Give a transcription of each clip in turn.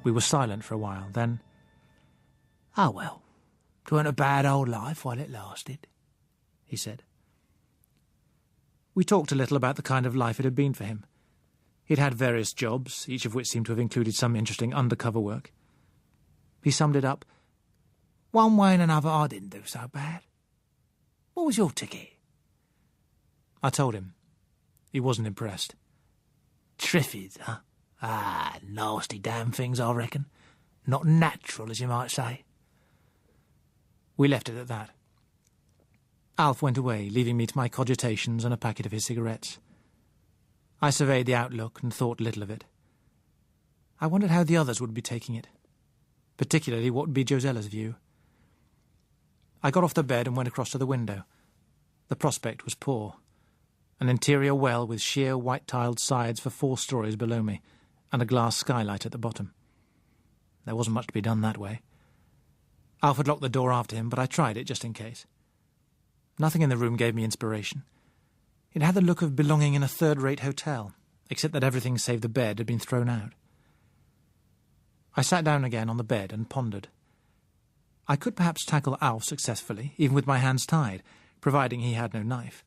We were silent for a while, then... "Oh, well, 'tweren't a bad old life while it lasted," he said. We talked a little about the kind of life it had been for him. He'd had various jobs, each of which seemed to have included some interesting undercover work. He summed it up. "One way and another, I didn't do so bad. What was your ticket?" I told him. He wasn't impressed. "Triffids, huh? Ah, nasty damn things, I reckon. Not natural, as you might say." We left it at that. Alf went away, leaving me to my cogitations and a packet of his cigarettes. I surveyed the outlook and thought little of it. I wondered how the others would be taking it, particularly what would be Josella's view. I got off the bed and went across to the window. The prospect was poor. An interior well with sheer white-tiled sides for 4 stories below me, and a glass skylight at the bottom. There wasn't much to be done that way. Alf had locked the door after him, but I tried it just in case. Nothing in the room gave me inspiration. It had the look of belonging in a third-rate hotel, except that everything save the bed had been thrown out. I sat down again on the bed and pondered. I could perhaps tackle Alf successfully, even with my hands tied, providing he had no knife.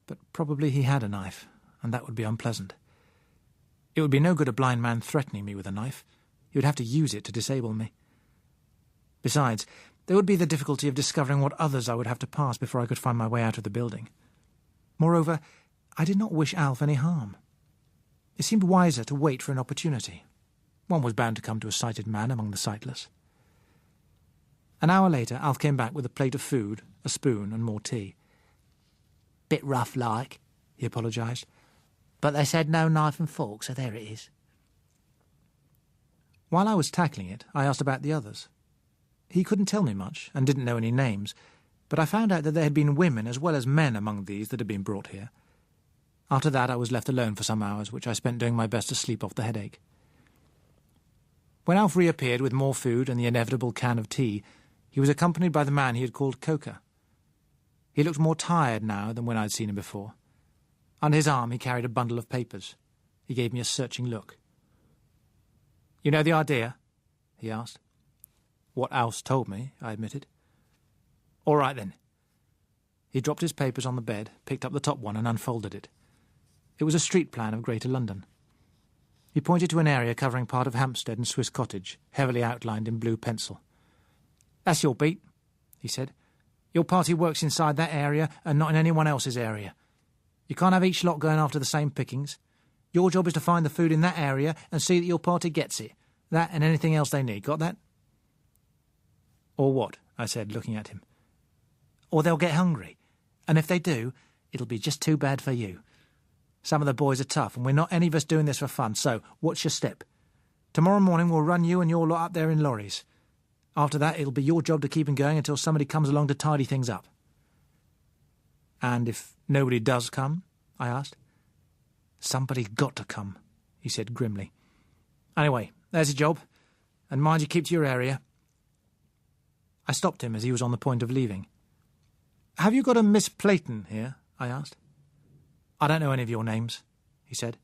But probably he had a knife, and that would be unpleasant. It would be no good a blind man threatening me with a knife. He would have to use it to disable me. Besides, there would be the difficulty of discovering what others I would have to pass before I could find my way out of the building. Moreover, I did not wish Alf any harm. It seemed wiser to wait for an opportunity. One was bound to come to a sighted man among the sightless. An hour later, Alf came back with a plate of food, a spoon, and more tea. "Bit rough-like," he apologised. "But they said no knife and fork, so there it is." While I was tackling it, I asked about the others. He couldn't tell me much, and didn't know any names, but I found out that there had been women as well as men among these that had been brought here. After that, I was left alone for some hours, which I spent doing my best to sleep off the headache. When Alf reappeared with more food and the inevitable can of tea, he was accompanied by the man he had called Coker. He looked more tired now than when I had seen him before. Under his arm he carried a bundle of papers. He gave me a searching look. "You know the idea?" he asked. "What Alf's told me," I admitted. "All right, then." He dropped his papers on the bed, picked up the top one and unfolded it. It was a street plan of Greater London. He pointed to an area covering part of Hampstead and Swiss Cottage, heavily outlined in blue pencil. "That's your beat," he said. "Your party works inside that area and not in anyone else's area. You can't have each lot going after the same pickings. Your job is to find the food in that area and see that your party gets it. That and anything else they need. Got that?" "Or what?" I said, looking at him. "Or they'll get hungry. And if they do, it'll be just too bad for you. Some of the boys are tough, and we're not any of us doing this for fun, so what's your step? Tomorrow morning we'll run you and your lot up there in lorries. After that, it'll be your job to keep 'em going until somebody comes along to tidy things up." "And if nobody does come?" I asked. "Somebody's got to come," he said grimly. "Anyway, there's your job, and mind you keep to your area." I stopped him as he was on the point of leaving. "Have you got a Miss Playton here?" I asked. "I don't know any of your names," he said.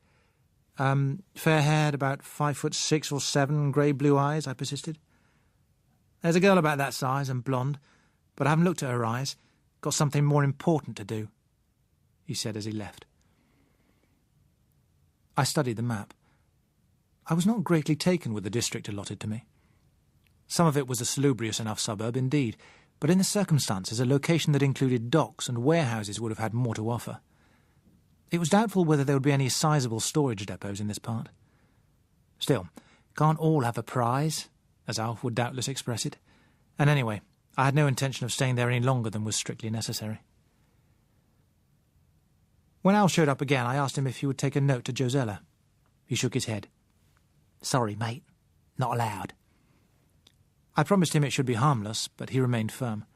Fair-haired, about 5'6" or 7, grey-blue eyes," I persisted. "There's a girl about that size and blonde, but I haven't looked at her eyes. Got something more important to do," he said as he left. I studied the map. I was not greatly taken with the district allotted to me. Some of it was a salubrious enough suburb indeed, but in the circumstances a location that included docks and warehouses would have had more to offer. It was doubtful whether there would be any sizable storage depots in this part. Still, can't all have a prize, as Alf would doubtless express it, and anyway, I had no intention of staying there any longer than was strictly necessary. When Alf showed up again, I asked him if he would take a note to Josella. He shook his head. "Sorry, mate. Not allowed." I promised him it should be harmless, but he remained firm.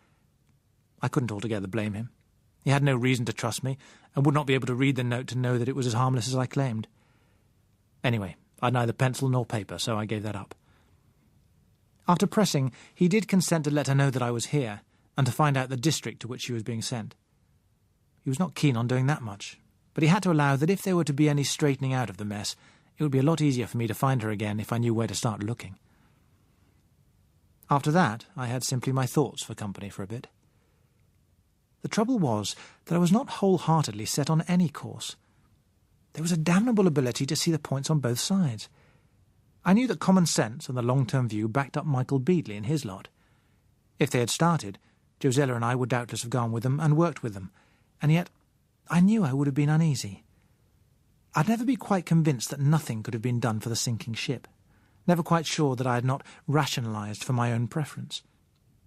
I couldn't altogether blame him. He had no reason to trust me, and would not be able to read the note to know that it was as harmless as I claimed. Anyway, I'd neither pencil nor paper, so I gave that up. After pressing, he did consent to let her know that I was here, and to find out the district to which she was being sent. He was not keen on doing that much, but he had to allow that if there were to be any straightening out of the mess, it would be a lot easier for me to find her again if I knew where to start looking. After that, I had simply my thoughts for company for a bit. The trouble was that I was not wholeheartedly set on any course. There was a damnable ability to see the points on both sides. I knew that common sense and the long-term view backed up Michael Beadley and his lot. If they had started, Josella and I would doubtless have gone with them and worked with them, and yet I knew I would have been uneasy. I'd never be quite convinced that nothing could have been done for the sinking ship, never quite sure that I had not rationalised for my own preference.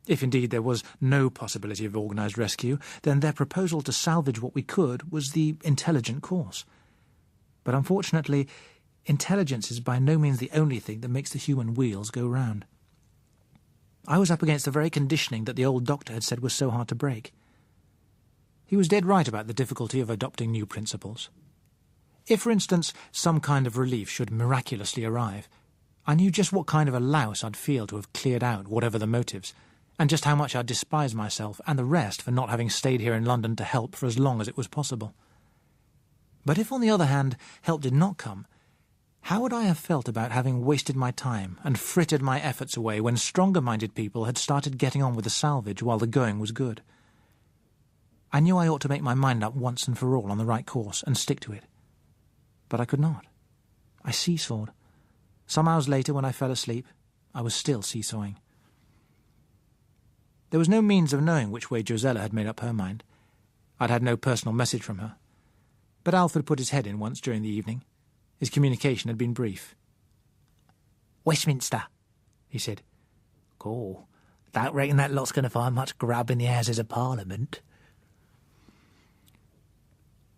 If indeed there was no possibility of organised rescue, then their proposal to salvage what we could was the intelligent course. But unfortunately, intelligence is by no means the only thing that makes the human wheels go round. I was up against the very conditioning that the old doctor had said was so hard to break. He was dead right about the difficulty of adopting new principles. If, for instance, some kind of relief should miraculously arrive, I knew just what kind of a louse I'd feel to have cleared out whatever the motives, and just how much I'd despise myself and the rest for not having stayed here in London to help for as long as it was possible. But if, on the other hand, help did not come, how would I have felt about having wasted my time and frittered my efforts away when stronger-minded people had started getting on with the salvage while the going was good? I knew I ought to make my mind up once and for all on the right course and stick to it. But I could not. I seesawed. Some hours later, when I fell asleep, I was still seesawing. There was no means of knowing which way Josella had made up her mind. I'd had no personal message from her. But Alf had put his head in once during the evening. His communication had been brief. "Westminster," he said. "Cool. Don't reckon that lot's going to find much grub in the Houses of Parliament."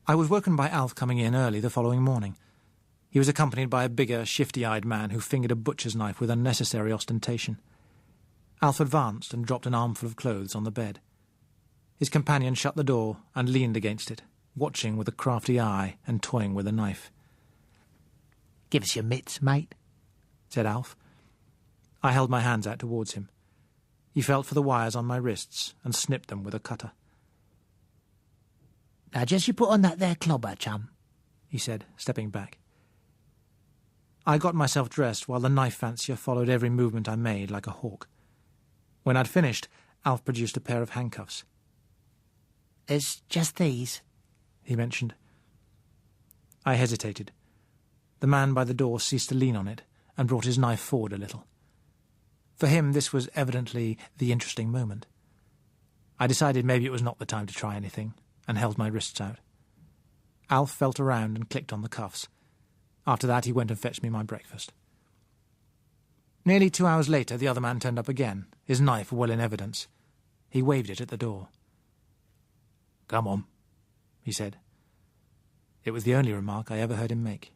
I was woken by Alf coming in early the following morning. He was accompanied by a bigger, shifty-eyed man who fingered a butcher's knife with unnecessary ostentation. Alf advanced and dropped an armful of clothes on the bed. His companion shut the door and leaned against it, watching with a crafty eye and toying with a knife. "Give us your mitts, mate," said Alf. I held my hands out towards him. He felt for the wires on my wrists and snipped them with a cutter. "Now just you put on that there clobber, chum," he said, stepping back. I got myself dressed while the knife fancier followed every movement I made like a hawk. When I'd finished, Alf produced a pair of handcuffs. "It's just these," he mentioned. I hesitated. The man by the door ceased to lean on it and brought his knife forward a little. For him, this was evidently the interesting moment. I decided maybe it was not the time to try anything, and held my wrists out. Alf felt around and clicked on the cuffs. After that, he went and fetched me my breakfast. Nearly 2 hours later, the other man turned up again, his knife well in evidence. He waved it at the door. "Come on," he said. It was the only remark I ever heard him make.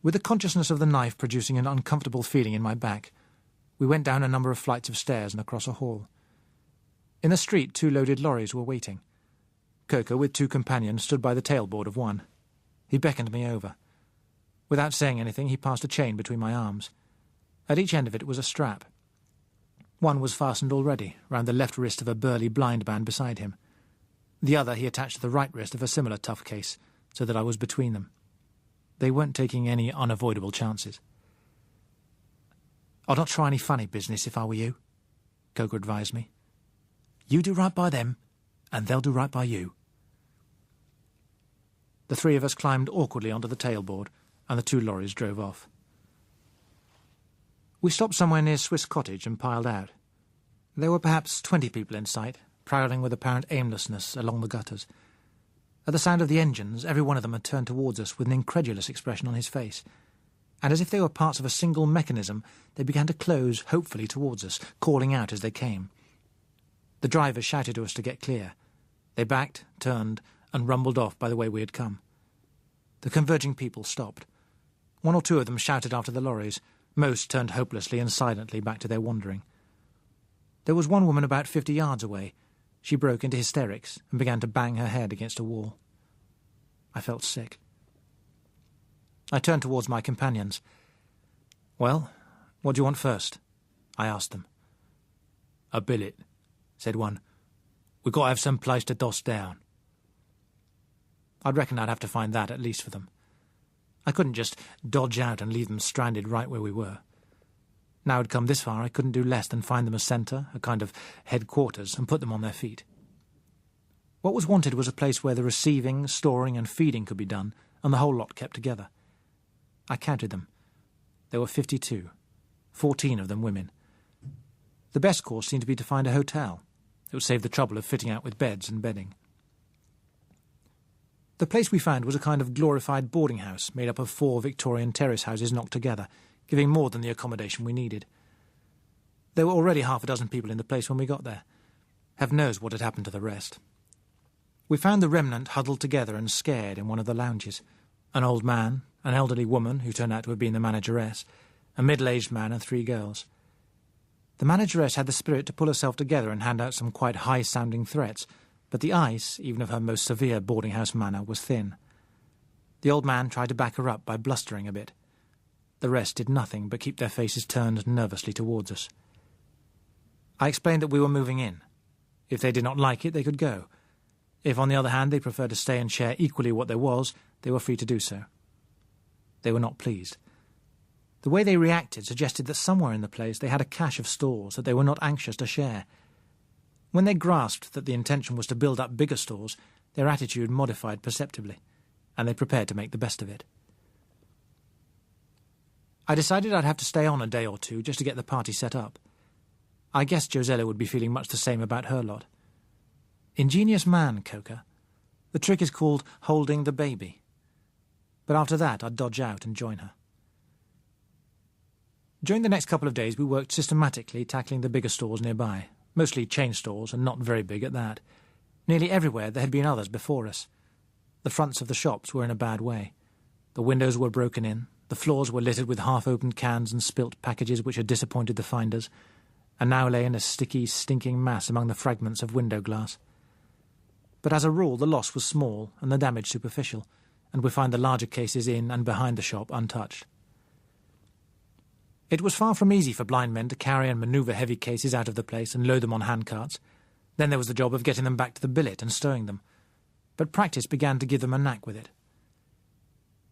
With the consciousness of the knife producing an uncomfortable feeling in my back, we went down a number of flights of stairs and across a hall. In the street, 2 loaded lorries were waiting. Coker, with 2 companions, stood by the tailboard of one. He beckoned me over. Without saying anything, he passed a chain between my arms. At each end of it was a strap. One was fastened already, round the left wrist of a burly blind man beside him. The other he attached to the right wrist of a similar tough case, so that I was between them. They weren't taking any unavoidable chances. "I'd not try any funny business if I were you," Coker advised me. "You do right by them, and they'll do right by you." The 3 of us climbed awkwardly onto the tailboard, and the 2 lorries drove off. We stopped somewhere near Swiss Cottage and piled out. There were perhaps 20 people in sight, prowling with apparent aimlessness along the gutters. At the sound of the engines, every one of them had turned towards us with an incredulous expression on his face, and as if they were parts of a single mechanism, they began to close hopefully towards us, calling out as they came. The drivers shouted to us to get clear. They backed, turned, and rumbled off by the way we had come. The converging people stopped. 1 or 2 of them shouted after the lorries. Most turned hopelessly and silently back to their wandering. There was one woman about 50 yards away. She broke into hysterics and began to bang her head against a wall. I felt sick. I turned towards my companions. "Well, what do you want first?" I asked them. "A billet," said one. "We've got to have some place to doss down." I'd reckon I'd have to find that at least for them. I couldn't just dodge out and leave them stranded right where we were. Now I'd come this far, I couldn't do less than find them a centre, a kind of headquarters, and put them on their feet. What was wanted was a place where the receiving, storing and feeding could be done, and the whole lot kept together. I counted them. There were 52, 14 of them women. The best course seemed to be to find a hotel. It would save the trouble of fitting out with beds and bedding. The place we found was a kind of glorified boarding house made up of 4 Victorian terrace houses knocked together, giving more than the accommodation we needed. There were already 6 people in the place when we got there. Heaven knows what had happened to the rest. We found the remnant huddled together and scared in one of the lounges. An old man, an elderly woman who turned out to have been the manageress, a middle-aged man and 3 girls. The manageress had the spirit to pull herself together and hand out some quite high-sounding threats, but the ice, even of her most severe boarding-house manner, was thin. The old man tried to back her up by blustering a bit. The rest did nothing but keep their faces turned nervously towards us. I explained that we were moving in. If they did not like it, they could go. If, on the other hand, they preferred to stay and share equally what there was, they were free to do so. They were not pleased. The way they reacted suggested that somewhere in the place they had a cache of stores that they were not anxious to share. When they grasped that the intention was to build up bigger stores, their attitude modified perceptibly, and they prepared to make the best of it. I decided I'd have to stay on a day or 2 just to get the party set up. I guessed Josella would be feeling much the same about her lot. Ingenious man, Coker. The trick is called holding the baby. But after that, I'd dodge out and join her. During the next couple of days, we worked systematically tackling the bigger stores nearby, mostly chain stores and not very big at that. Nearly everywhere there had been others before us. The fronts of the shops were in a bad way. The windows were broken in, the floors were littered with half-opened cans and spilt packages which had disappointed the finders, and now lay in a sticky, stinking mass among the fragments of window glass. But as a rule, the loss was small and the damage superficial, and we find the larger cases in and behind the shop untouched. It was far from easy for blind men to carry and manoeuvre heavy cases out of the place and load them on handcarts. Then there was the job of getting them back to the billet and stowing them. But practice began to give them a knack with it.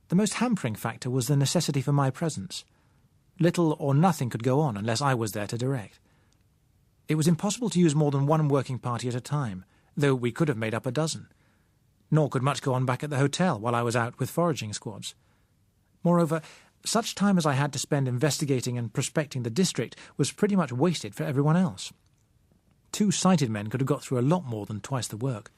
The most hampering factor was the necessity for my presence. Little or nothing could go on unless I was there to direct. It was impossible to use more than 1 working party at a time, though we could have made up a dozen. Nor could much go on back at the hotel while I was out with foraging squads. Moreover, such time as I had to spend investigating and prospecting the district was pretty much wasted for everyone else. 2 sighted men could have got through a lot more than twice the work.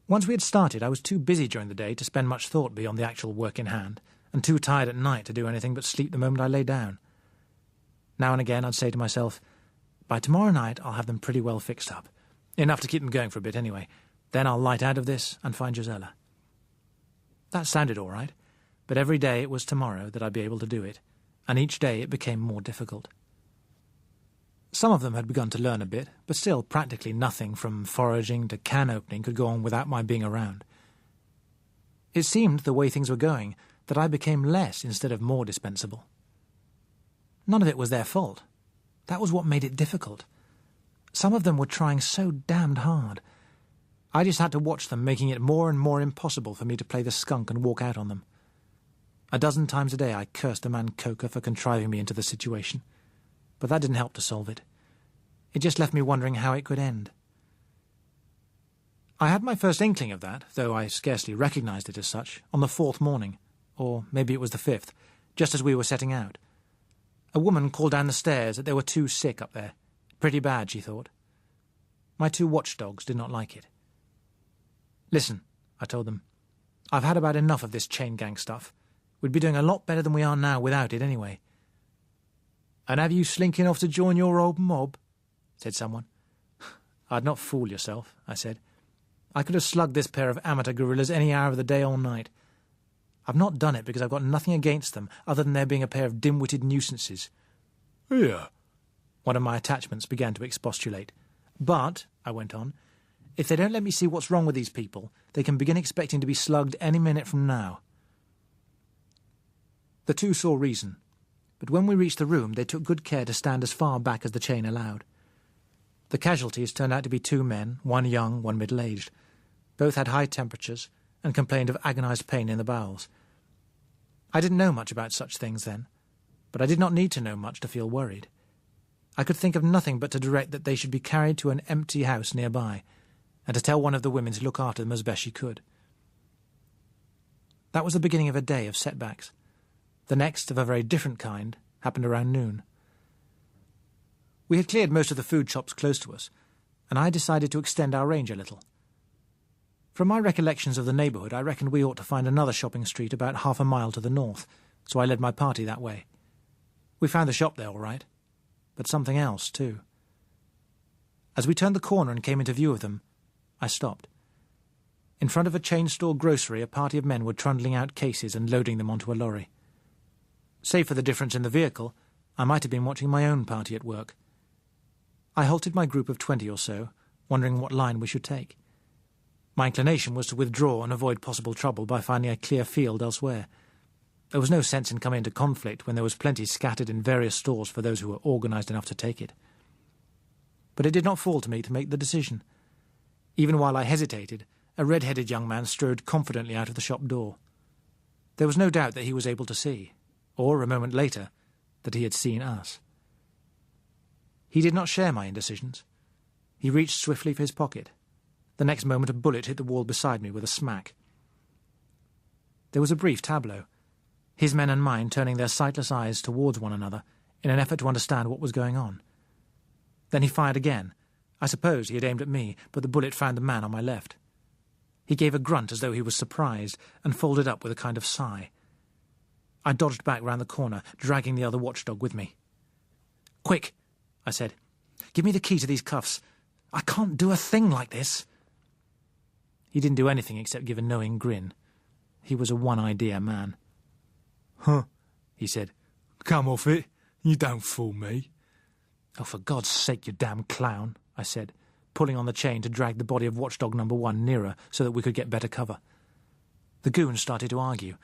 Once we had started, I was too busy during the day to spend much thought beyond the actual work in hand, and too tired at night to do anything but sleep the moment I lay down. Now and again I'd say to myself, by tomorrow night I'll have them pretty well fixed up. Enough to keep them going for a bit anyway. Then I'll light out of this and find Josella. That sounded all right, but every day it was tomorrow that I'd be able to do it, and each day it became more difficult. Some of them had begun to learn a bit, but still practically nothing from foraging to can opening could go on without my being around. It seemed, the way things were going, that I became less instead of more dispensable. None of it was their fault. That was what made it difficult. Some of them were trying so damned hard. I just had to watch them, making it more and more impossible for me to play the skunk and walk out on them. A dozen times a day I cursed the man Coker for contriving me into the situation. But that didn't help to solve it. It just left me wondering how it could end. I had my first inkling of that, though I scarcely recognised it as such, on the 4th morning, or maybe it was the 5th, just as we were setting out. A woman called down the stairs that there were 2 sick up there. Pretty bad, she thought. My 2 watchdogs did not like it. Listen, I told them. I've had about enough of this chain gang stuff. We'd be doing a lot better than we are now without it anyway. And have you slinking off to join your old mob? Said someone. I'd not fool yourself, I said. I could have slugged this pair of amateur guerrillas any hour of the day or night. I've not done it because I've got nothing against them other than their being a pair of dim-witted nuisances. Here, one of my attachments began to expostulate. But, I went on, if they don't let me see what's wrong with these people, they can begin expecting to be slugged any minute from now. The 2 saw reason, but when we reached the room they took good care to stand as far back as the chain allowed. The casualties turned out to be 2 men, one young, one middle-aged. Both had high temperatures and complained of agonized pain in the bowels. I didn't know much about such things then, but I did not need to know much to feel worried. I could think of nothing but to direct that they should be carried to an empty house nearby, and to tell one of the women to look after them as best she could. That was the beginning of a day of setbacks. The next, of a very different kind, happened around noon. We had cleared most of the food shops close to us, and I decided to extend our range a little. From my recollections of the neighbourhood, I reckoned we ought to find another shopping street about half a mile to the north, so I led my party that way. We found the shop there all right, but something else too. As we turned the corner and came into view of them, I stopped. In front of a chain-store grocery, a party of men were trundling out cases and loading them onto a lorry. Save for the difference in the vehicle, I might have been watching my own party at work. I halted my group of 20 or so, wondering what line we should take. My inclination was to withdraw and avoid possible trouble by finding a clear field elsewhere. There was no sense in coming into conflict when there was plenty scattered in various stores for those who were organised enough to take it. But it did not fall to me to make the decision. Even while I hesitated, a red-headed young man strode confidently out of the shop door. There was no doubt that he was able to see, or, a moment later, that he had seen us. He did not share my indecisions. He reached swiftly for his pocket. The next moment a bullet hit the wall beside me with a smack. There was a brief tableau, his men and mine turning their sightless eyes towards one another in an effort to understand what was going on. Then he fired again. I suppose he had aimed at me, but the bullet found the man on my left. He gave a grunt as though he was surprised, and folded up with a kind of sigh. I dodged back round the corner, dragging the other watchdog with me. "Quick," I said. "Give me the key to these cuffs. I can't do a thing like this." He didn't do anything except give a knowing grin. He was a one-idea man. "Huh," he said. "Come off it. You don't fool me." "Oh, for God's sake, you damn clown," I said, pulling on the chain to drag the body of watchdog number 1 nearer so that we could get better cover. The goon started to argue.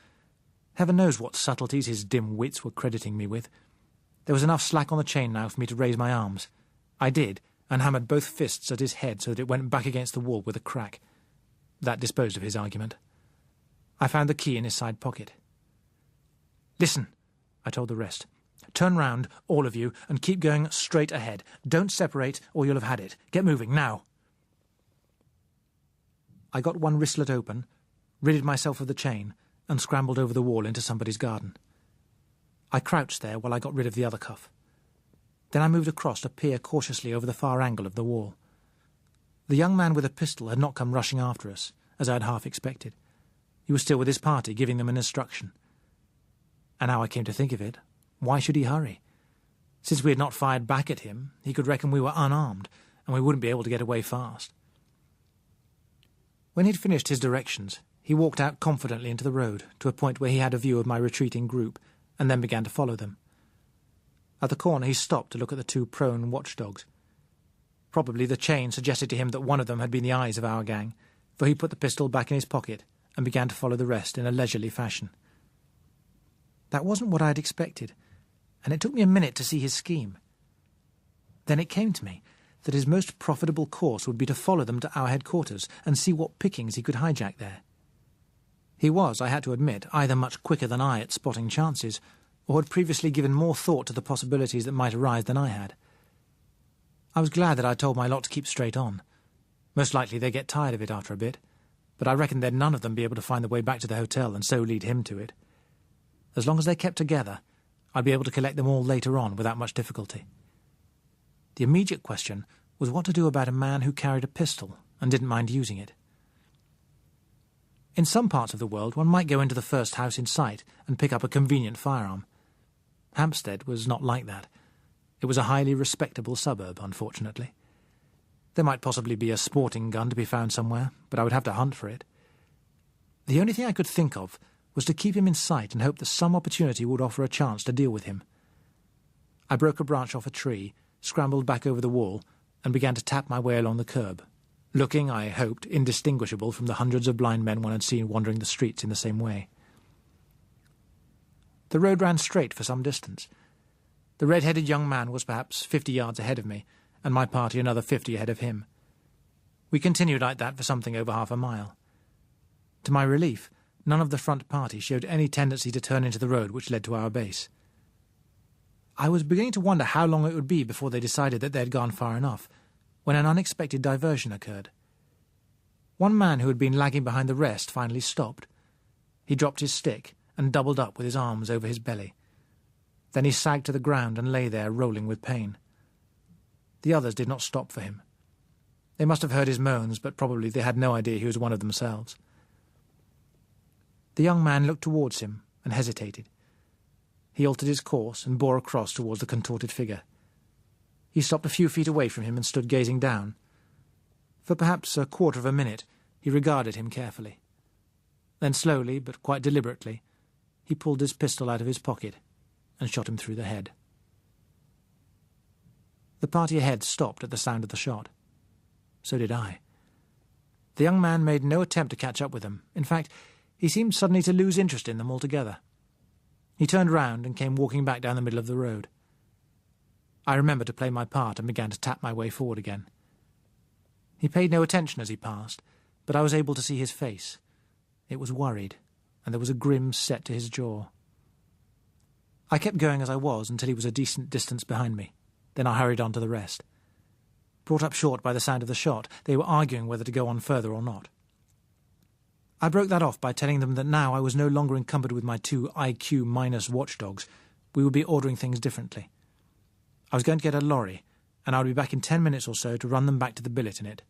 Heaven knows what subtleties his dim wits were crediting me with. There was enough slack on the chain now for me to raise my arms. I did, and hammered both fists at his head so that it went back against the wall with a crack. That disposed of his argument. I found the key in his side pocket. "Listen," I told the rest. "Turn round, all of you, and keep going straight ahead. Don't separate, or you'll have had it. Get moving, now." I got one wristlet open, ridded myself of the chain, and scrambled over the wall into somebody's garden. I crouched there while I got rid of the other cuff. Then I moved across to peer cautiously over the far angle of the wall. The young man with a pistol had not come rushing after us, as I had half expected. He was still with his party, giving them an instruction. And now I came to think of it, why should he hurry? Since we had not fired back at him, he could reckon we were unarmed, and we wouldn't be able to get away fast. When he'd finished his directions, he walked out confidently into the road, to a point where he had a view of my retreating group, and then began to follow them. At the corner he stopped to look at the 2 prone watchdogs. Probably the chain suggested to him that one of them had been the eyes of our gang, for he put the pistol back in his pocket and began to follow the rest in a leisurely fashion. That wasn't what I had expected, and it took me a minute to see his scheme. Then it came to me that his most profitable course would be to follow them to our headquarters and see what pickings he could hijack there. He was, I had to admit, either much quicker than I at spotting chances, or had previously given more thought to the possibilities that might arise than I had. I was glad that I told my lot to keep straight on. Most likely they'd get tired of it after a bit, but I reckoned they'd none of them be able to find the way back to the hotel and so lead him to it. As long as they kept together, I'd be able to collect them all later on without much difficulty. The immediate question was what to do about a man who carried a pistol and didn't mind using it. In some parts of the world, one might go into the first house in sight and pick up a convenient firearm. Hampstead was not like that. It was a highly respectable suburb, unfortunately. There might possibly be a sporting gun to be found somewhere, but I would have to hunt for it. The only thing I could think of was to keep him in sight and hope that some opportunity would offer a chance to deal with him. I broke a branch off a tree, scrambled back over the wall, and began to tap my way along the curb, looking, I hoped, indistinguishable from the hundreds of blind men one had seen wandering the streets in the same way. The road ran straight for some distance. The red-headed young man was perhaps 50 yards ahead of me, and my party another 50 ahead of him. We continued like that for something over half a mile. To my relief, none of the front party showed any tendency to turn into the road which led to our base. I was beginning to wonder how long it would be before they decided that they had gone far enough, when an unexpected diversion occurred. One man who had been lagging behind the rest finally stopped. He dropped his stick and doubled up with his arms over his belly. Then he sagged to the ground and lay there, rolling with pain. The others did not stop for him. They must have heard his moans, but probably they had no idea he was one of themselves. The young man looked towards him and hesitated. He altered his course and bore across towards the contorted figure. He stopped a few feet away from him and stood gazing down. For perhaps a quarter of a minute he regarded him carefully. Then slowly, but quite deliberately, he pulled his pistol out of his pocket and shot him through the head. The party ahead stopped at the sound of the shot. So did I. The young man made no attempt to catch up with them. In fact, he seemed suddenly to lose interest in them altogether. He turned round and came walking back down the middle of the road. I remembered to play my part and began to tap my way forward again. He paid no attention as he passed, but I was able to see his face. It was worried, and there was a grim set to his jaw. I kept going as I was until he was a decent distance behind me. Then I hurried on to the rest. Brought up short by the sound of the shot, they were arguing whether to go on further or not. I broke that off by telling them that now I was no longer encumbered with my 2 IQ- watchdogs. We would be ordering things differently. I was going to get a lorry, and I would be back in 10 minutes or so to run them back to the billet in it.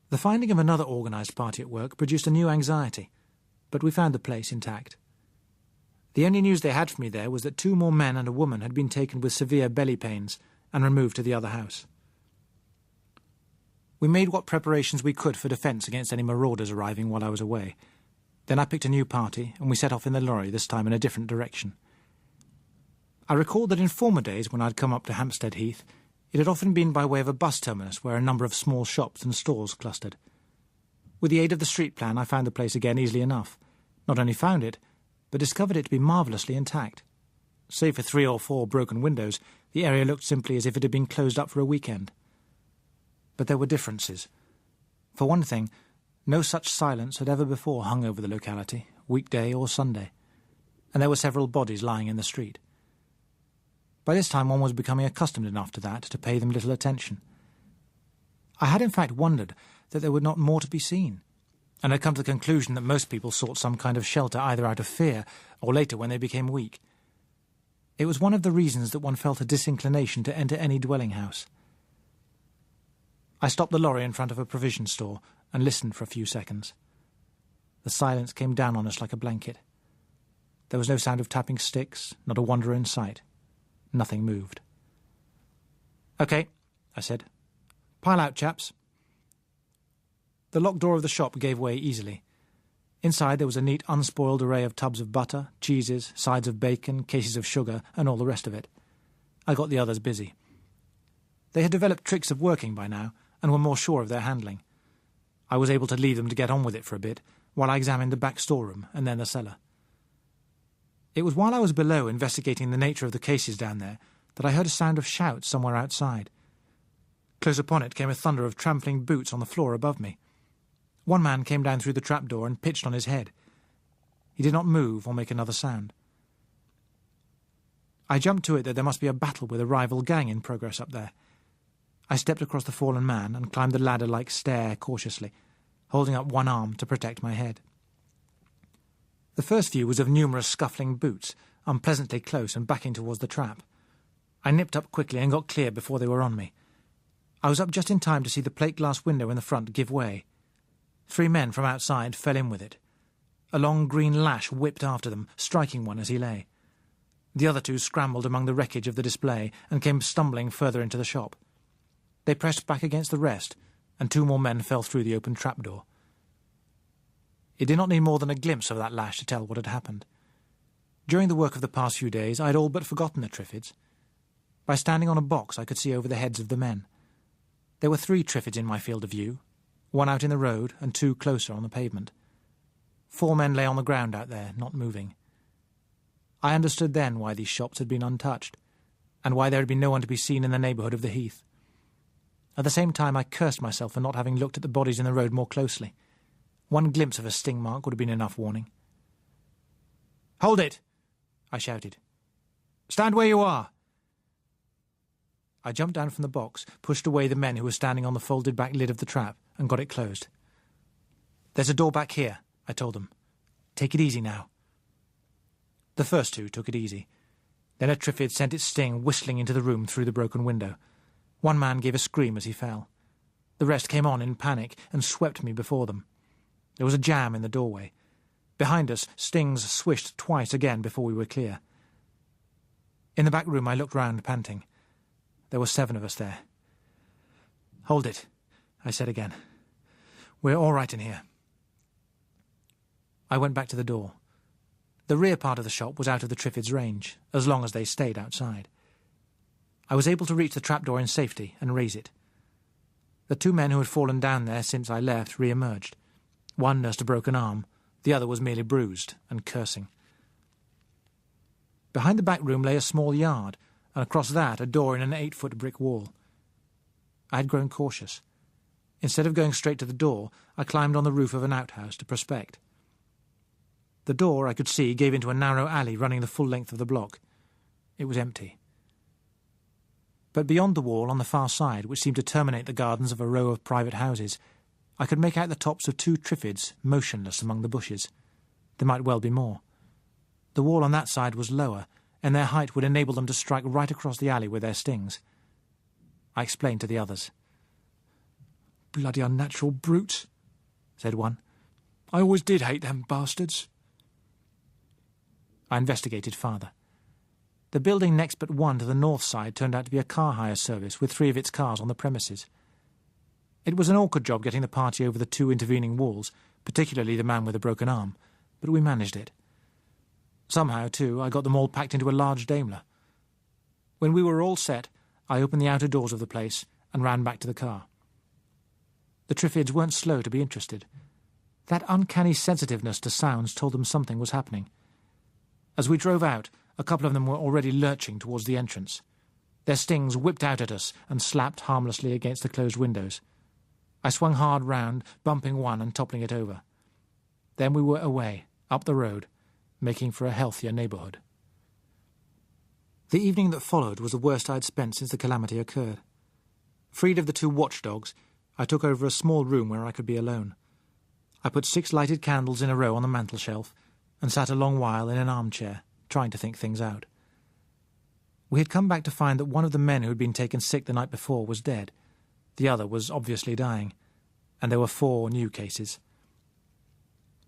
The finding of another organised party at work produced a new anxiety, but we found the place intact. The only news they had for me there was that 2 more men and a woman had been taken with severe belly pains and removed to the other house. We made what preparations we could for defence against any marauders arriving while I was away. Then I picked a new party, and we set off in the lorry, this time in a different direction. I recalled that in former days, when I'd come up to Hampstead Heath, it had often been by way of a bus terminus where a number of small shops and stores clustered. With the aid of the street plan, I found the place again easily enough. Not only found it, but discovered it to be marvellously intact. Save for 3 or 4 broken windows, the area looked simply as if it had been closed up for a weekend. But there were differences. For one thing, no such silence had ever before hung over the locality, weekday or Sunday, and there were several bodies lying in the street. By this time one was becoming accustomed enough to that to pay them little attention. I had in fact wondered that there were not more to be seen, and had come to the conclusion that most people sought some kind of shelter either out of fear or later when they became weak. It was one of the reasons that one felt a disinclination to enter any dwelling house. I stopped the lorry in front of a provision store and listened for a few seconds. The silence came down on us like a blanket. There was no sound of tapping sticks, not a wanderer in sight. Nothing moved. "OK," I said. "Pile out, chaps." The locked door of the shop gave way easily. Inside there was a neat, unspoiled array of tubs of butter, cheeses, sides of bacon, cases of sugar, and all the rest of it. I got the others busy. They had developed tricks of working by now, and were more sure of their handling. I was able to leave them to get on with it for a bit, while I examined the back storeroom and then the cellar. It was while I was below investigating the nature of the cases down there that I heard a sound of shouts somewhere outside. Close upon it came a thunder of trampling boots on the floor above me. One man came down through the trapdoor and pitched on his head. He did not move or make another sound. I jumped to it that there must be a battle with a rival gang in progress up there. I stepped across the fallen man and climbed the ladder-like stair cautiously, holding up one arm to protect my head. The first view was of numerous scuffling boots, unpleasantly close and backing towards the trap. I nipped up quickly and got clear before they were on me. I was up just in time to see the plate-glass window in the front give way. 3 men from outside fell in with it. A long green lash whipped after them, striking one as he lay. The other 2 scrambled among the wreckage of the display and came stumbling further into the shop. They pressed back against the rest, and 2 more men fell through the open trapdoor. It did not need more than a glimpse of that lash to tell what had happened. During the work of the past few days, I had all but forgotten the Triffids. By standing on a box, I could see over the heads of the men. There were 3 Triffids in my field of view, 1 out in the road and 2 closer on the pavement. 4 men lay on the ground out there, not moving. I understood then why these shops had been untouched, and why there had been no one to be seen in the neighbourhood of the heath. At the same time, I cursed myself for not having looked at the bodies in the road more closely. One glimpse of a sting mark would have been enough warning. "Hold it!" I shouted. "Stand where you are!" I jumped down from the box, pushed away the men who were standing on the folded-back lid of the trap, and got it closed. "There's a door back here," I told them. "Take it easy now." The first two took it easy. Then a Triffid sent its sting whistling into the room through the broken window. One man gave a scream as he fell. The rest came on in panic and swept me before them. There was a jam in the doorway. Behind us, stings swished twice again before we were clear. In the back room, I looked round, panting. There were 7 of us there. "Hold it," I said again. "We're all right in here." I went back to the door. The rear part of the shop was out of the Triffids' range, as long as they stayed outside. I was able to reach the trapdoor in safety and raise it. The 2 men who had fallen down there since I left re-emerged. One nursed a broken arm, the other was merely bruised and cursing. Behind the back room lay a small yard, and across that a door in an 8-foot brick wall. I had grown cautious. Instead of going straight to the door, I climbed on the roof of an outhouse to prospect. The door, I could see, gave into a narrow alley running the full length of the block. It was empty. But beyond the wall, on the far side, which seemed to terminate the gardens of a row of private houses, I could make out the tops of 2 Triffids, motionless among the bushes. There might well be more. The wall on that side was lower, and their height would enable them to strike right across the alley with their stings. I explained to the others. "Bloody unnatural brutes," said one. "I always did hate them bastards." I investigated farther. The building next but one to the north side turned out to be a car hire service with 3 of its cars on the premises. It was an awkward job getting the party over the 2 intervening walls, particularly the man with a broken arm, but we managed it. Somehow, too, I got them all packed into a large Daimler. When we were all set, I opened the outer doors of the place and ran back to the car. The Triffids weren't slow to be interested. That uncanny sensitiveness to sounds told them something was happening. As we drove out, a couple of them were already lurching towards the entrance. Their stings whipped out at us and slapped harmlessly against the closed windows. I swung hard round, bumping one and toppling it over. Then we were away, up the road, making for a healthier neighbourhood. The evening that followed was the worst I had spent since the calamity occurred. Freed of the 2 watchdogs, I took over a small room where I could be alone. I put 6 lighted candles in a row on the mantelshelf and sat a long while in an armchair, trying to think things out. We had come back to find that one of the men who had been taken sick the night before was dead. The other was obviously dying, and there were 4 new cases.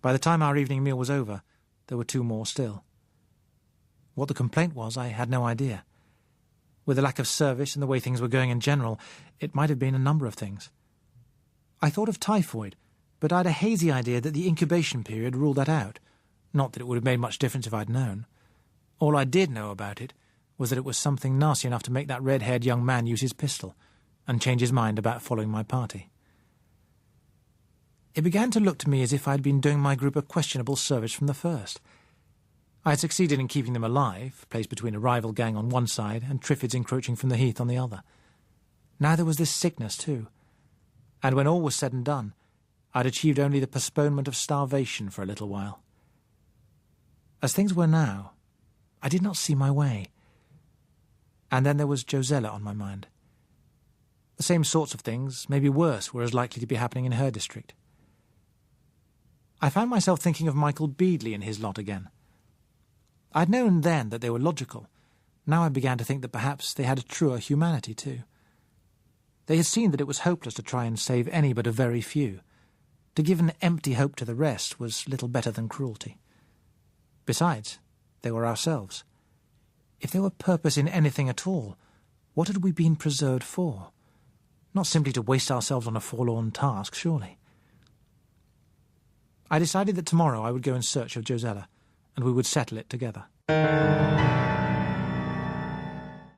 By the time our evening meal was over, there were 2 more still. What the complaint was, I had no idea. With the lack of service and the way things were going in general, it might have been a number of things. I thought of typhoid, but I had a hazy idea that the incubation period ruled that out. Not that it would have made much difference if I'd known. All I did know about it was that it was something nasty enough to make that red-haired young man use his pistol and change his mind about following my party. It began to look to me as if I'd been doing my group a questionable service from the first. I had succeeded in keeping them alive, placed between a rival gang on one side and Triffids encroaching from the heath on the other. Now there was this sickness too. And when all was said and done, I'd achieved only the postponement of starvation for a little while. As things were now, I did not see my way. And then there was Josella on my mind. The same sorts of things, maybe worse, were as likely to be happening in her district. I found myself thinking of Michael Beadley and his lot again. I'd known then that they were logical. Now I began to think that perhaps they had a truer humanity too. They had seen that it was hopeless to try and save any but a very few. To give an empty hope to the rest was little better than cruelty. Besides, they were ourselves. If there were purpose in anything at all, what had we been preserved for? Not simply to waste ourselves on a forlorn task, surely. I decided that tomorrow I would go in search of Josella, and we would settle it together.